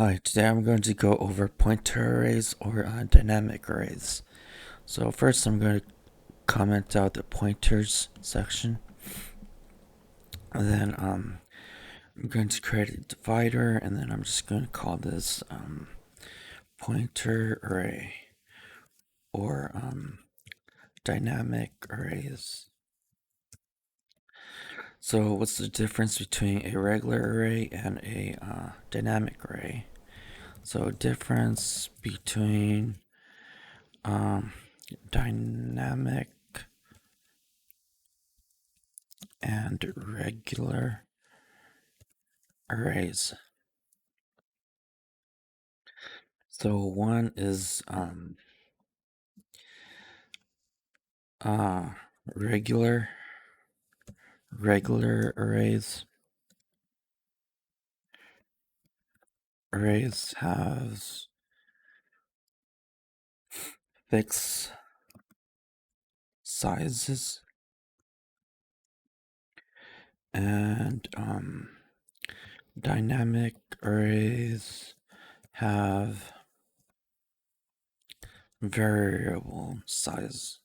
Hi, today I'm going to go over pointer arrays or dynamic arrays. So first I'm going to comment out the pointers section. And then I'm going to create a divider, and then I'm just going to call this pointer array or dynamic arrays. So what's the difference between a regular array and a dynamic array? So difference between dynamic and regular arrays. So one is uh regular regular arrays has fixed sizes, and dynamic arrays have variable size.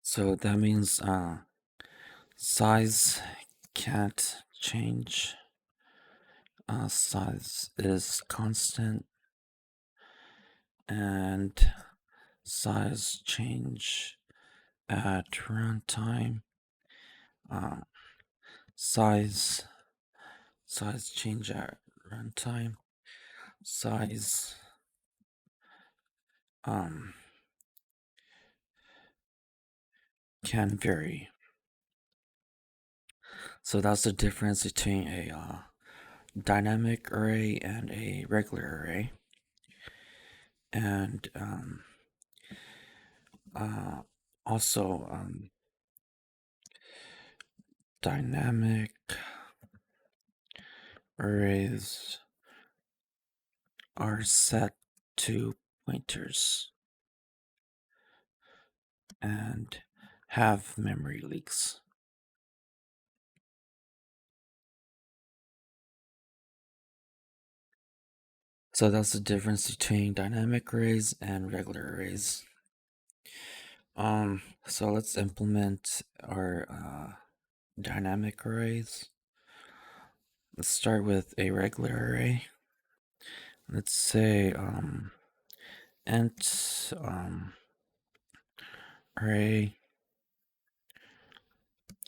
So that means size can't change. Size is constant, and size change at runtime. Uh, size change at runtime. Size um can vary. So that's the difference between a dynamic array and a regular array. And also dynamic arrays are set to pointers and have memory leaks. So that's the difference between dynamic arrays and regular arrays. So let's implement our dynamic arrays. Let's start with a regular array. Let's say int array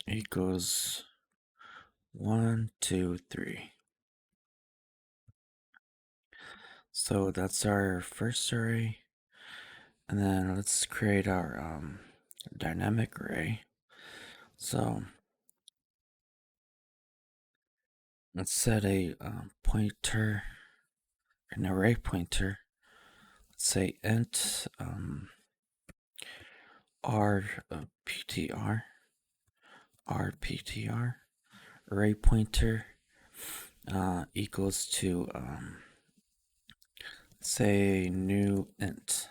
equals 1, 2, 3. So that's our first array. And then let's create our dynamic array. So let's set a pointer, an array pointer. Let's say int rptr array pointer equals to say new int.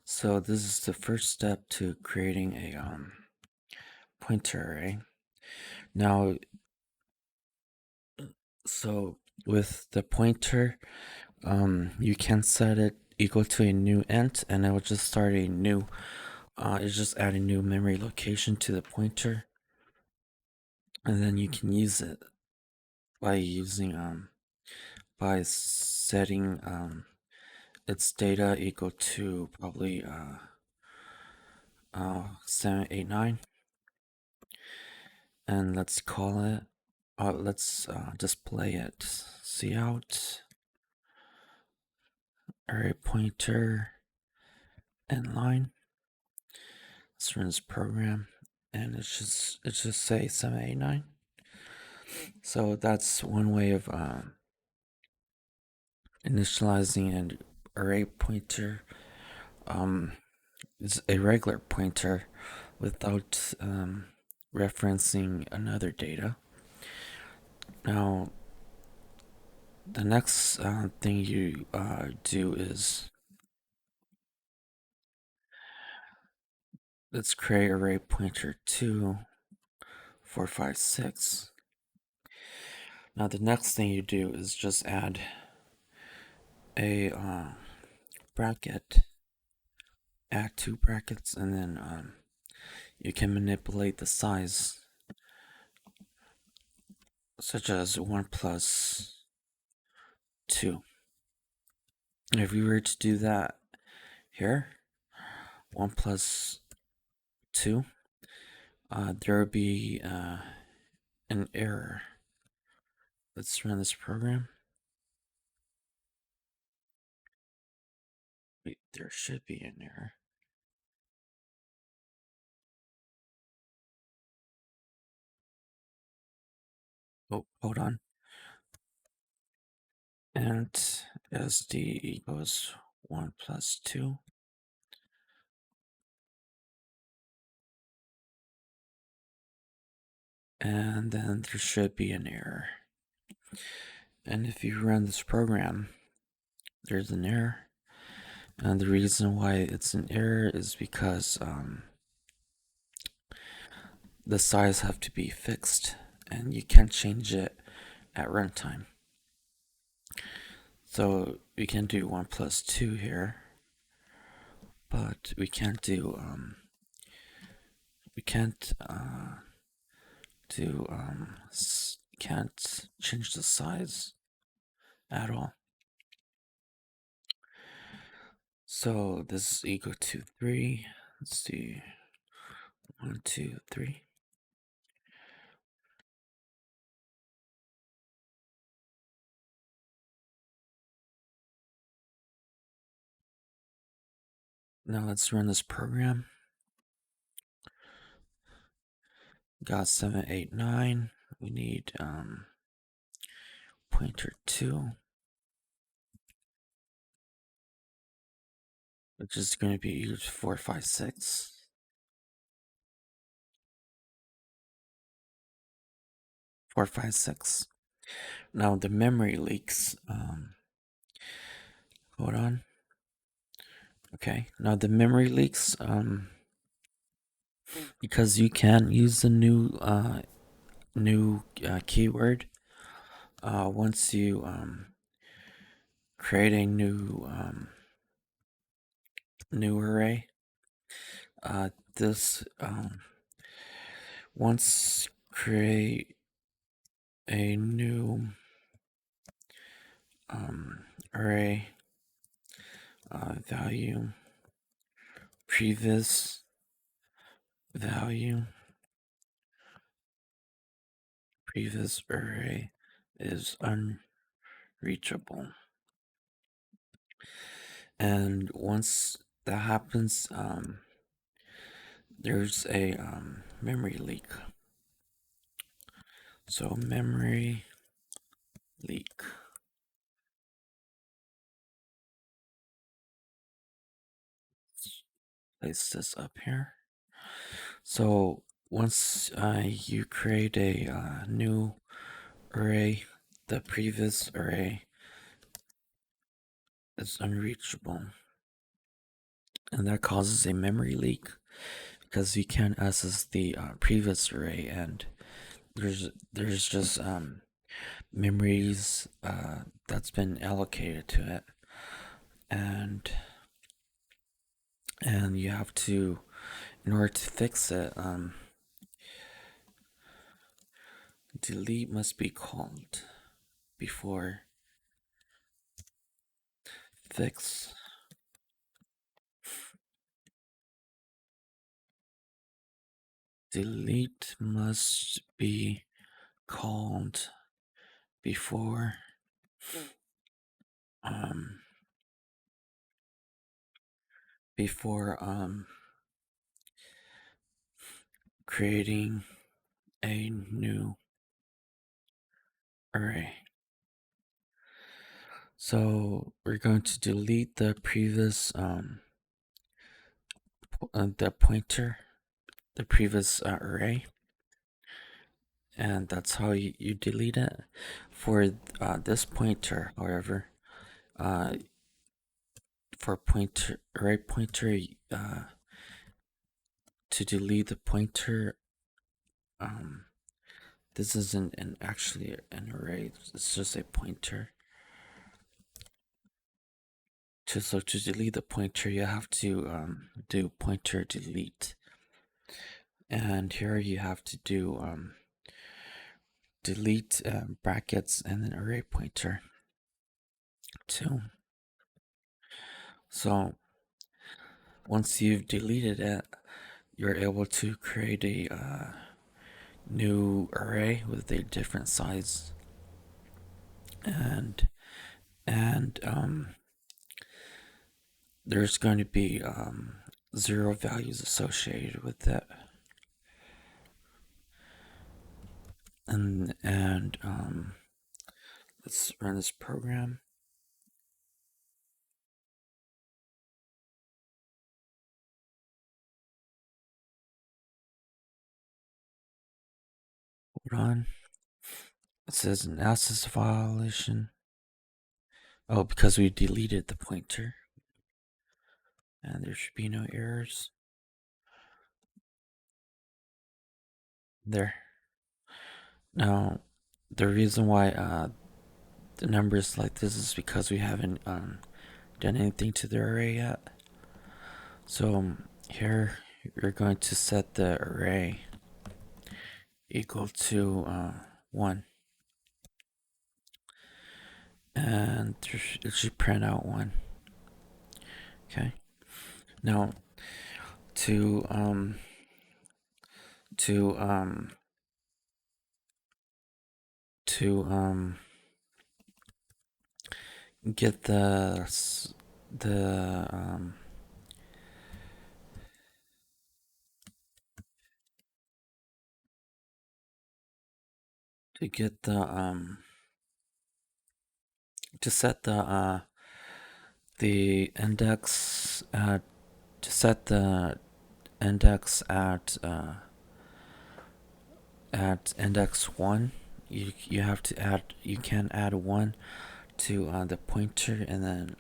So this is the first step to creating a pointer array. Now, so with the pointer, you can set it equal to a new int, and it will just start a new. It's just add a new memory location to the pointer, and then you can use it by using by setting its data equal to probably 789, and let's call it. Let's display it. Cout array pointer inline. Let's run this program, and it just say 789. So that's one way of initializing an array pointer. It's a regular pointer without referencing another data. Now, the next thing you do is let's create array pointer 2 4, 5, 6. Now the next thing you do is just add a bracket, add 2 brackets, and then you can manipulate the size, such as 1 plus 2. If we were to do that here, 1 plus 2, there would be an error. Let's run this program. Wait, there should be an error. Oh, hold on. And SD equals 1 plus 2. And then there should be an error. And if you run this program, there's an error. And the reason why it's an error is because the size have to be fixed, and you can't change it at runtime. So we can do 1 plus 2 here, but we can't do can't change the size at all. So this is equal to 3. Let's see. 1, 2, 3. Now let's run this program. Got 7, 8, 9. We need pointer 2, which is going to be 4, 5, 6. 4, 5, 6. Now the memory leaks. Hold on. Okay. Now the memory leaks. Because you can't use the new keyword. Once you create a new array. This once create a new array value previous array is unreachable. And once that happens, there's a memory leak. So memory leak. Place this up here. So once you create a new array, the previous array is unreachable, and that causes a memory leak because you can't access the previous array, and there's just memories that's been allocated to it, and you have to, in order to fix it, delete must be called before fix. Delete must be called before creating a new array. So we're going to delete the previous the pointer, the previous array, and that's how you delete it. For this pointer, however, for array pointer, to delete the pointer, this isn't actually an array, it's just a pointer. So to delete the pointer, you have to do pointer delete, and here you have to do delete brackets and then array pointer too. So once you've deleted it, you're able to create a new array with a different size, and there's going to be 0 values associated with it. And let's run this program. Hold on. It says an access violation. Oh, because we deleted the pointer. And there should be no errors. There. Now, the reason why the number is like this is because we haven't done anything to the array yet. So here you're going to set the array equal to 1. And it should print out 1. Okay. Now to get to set the index to set the index at index 1, you have to add, you can add 1 to the pointer, and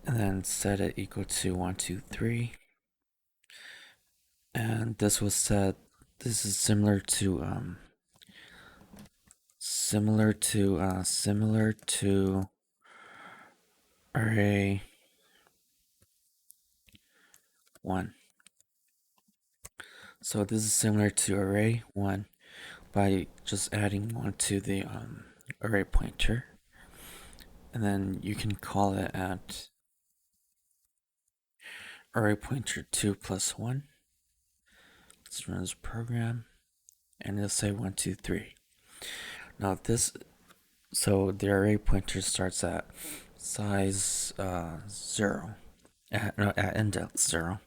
then set it equal to 1, 2, 3. And this was set. This is similar to array 1. So this is similar to array 1 by just adding 1 to the array pointer, and then you can call it at array pointer 2 plus 1. Let's run this program, and it'll say 1, 2, 3. Now so the array pointer starts at size 0, at index 0.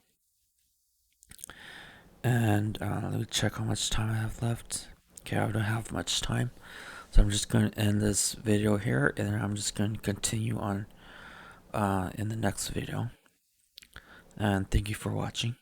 And let me check how much time I have left. Okay, I don't have much time, so I'm just going to end this video here, and then I'm just going to continue on in the next video. And thank you for watching.